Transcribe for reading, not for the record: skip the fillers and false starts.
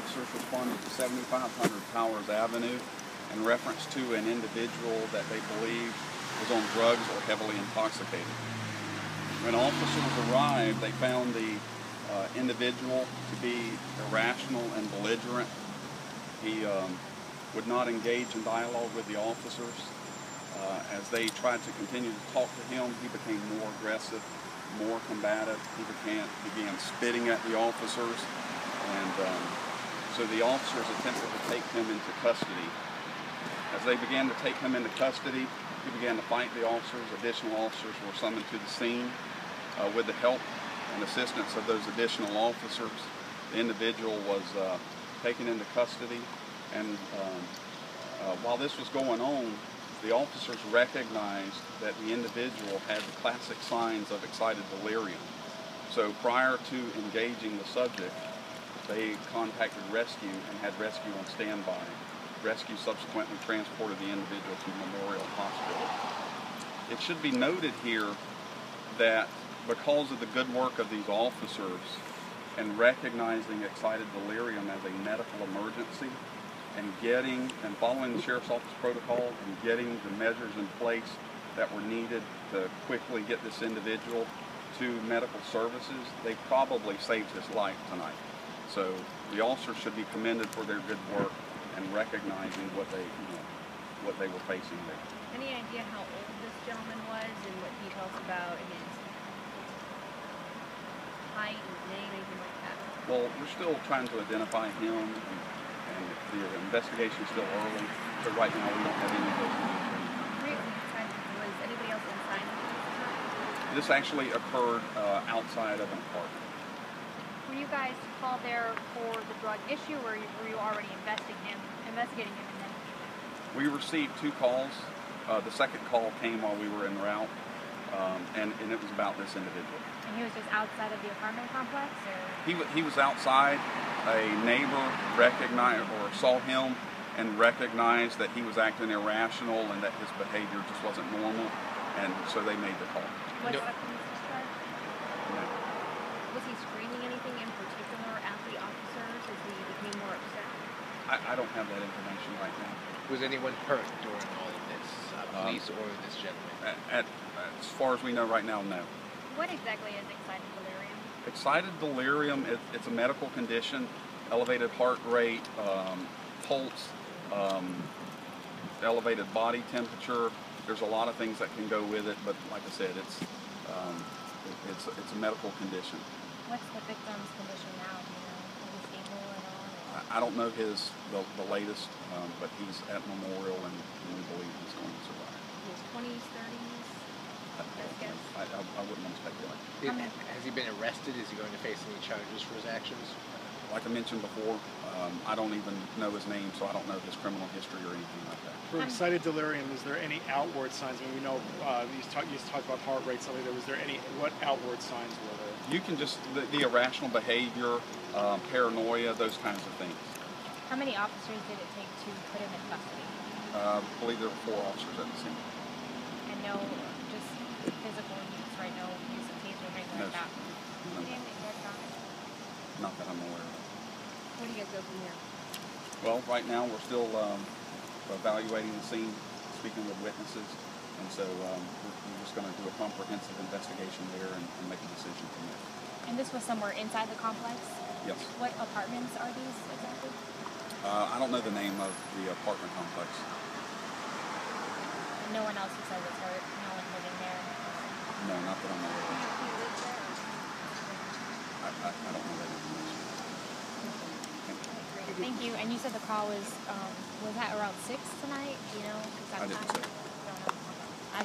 officers responded to 7500 Powers Avenue in reference to an individual that they believed was on drugs or heavily intoxicated. When officers arrived, they found the individual to be irrational and belligerent. He would not engage in dialogue with the officers. As they tried to continue to talk to him, he became more aggressive, more combative. He began spitting at the officers, and so the officers attempted to take him into custody. As they began to take him into custody, he began to fight the officers. Additional officers were summoned to the scene. With the help and assistance of those additional officers, the individual was taken into custody, and while this was going on, the officers recognized that the individual had the classic signs of excited delirium. So prior to engaging the subject, they contacted rescue and had rescue on standby. Rescue subsequently transported the individual to Memorial Hospital. It should be noted here that because of the good work of these officers and recognizing excited delirium as a medical emergency and following the Sheriff's Office protocol and getting the measures in place that were needed to quickly get this individual to medical services, they probably saved his life tonight. So the officers should be commended for their good work and recognizing what they were facing there. Any idea how old this gentleman was and what he tells about his height and name, anything like that? Well, we're still trying to identify him, and the investigation is still early, so right now we don't have any of those information. Was anybody else inside of this? This actually occurred outside of an apartment. Were you guys called there for the drug issue, or were you already investigating him? We received 2 calls. The second call came while we were en route, and it was about this individual. And he was just outside of the apartment complex, or? He was outside. A neighbor recognized or saw him and recognized that he was acting irrational and that his behavior just wasn't normal, and so they made the call. What weapons was charged? No. Was he screaming anything in particular at the officers as he became more upset? I don't have that information right now. Was anyone hurt during all of this, police or this gentleman? As far as we know right now, no. What exactly is excited delirium? Excited delirium, it's a medical condition, elevated heart rate, pulse, elevated body temperature. There's a lot of things that can go with it, but like I said, it's a medical condition. What's the victim's condition now? Do you know? Is he stable at all? I don't know the latest, but he's at Memorial, and we believe he's going to survive. His 20s, 30s? I wouldn't want to speculate. Has he been arrested? Is he going to face any charges for his actions? Like I mentioned before, I don't even know his name, so I don't know his criminal history or anything like that. For excited delirium, is there any outward signs? I mean, we know you talked about heart rate, something like that. Was there what outward signs were there? You can just, the irrational behavior, paranoia, those kinds of things. How many officers did it take to put him in custody? I believe there were 4 officers at the scene. And no, just physical use, right? No use of taser or anything like that? No. Not that I'm aware of. Where do you guys go from here? Well, right now we're still evaluating the scene, speaking with witnesses, and so we're just going to do a comprehensive investigation there and make a decision from there. And this was somewhere inside the complex? Yes. What apartments are these exactly? I don't know the name of the apartment complex. And no one else who says it's hurt? No one living there? No, not that I'm aware of. I don't know that information. Thank you. And you said the call was that around 6 tonight? Do you know? I didn't say. I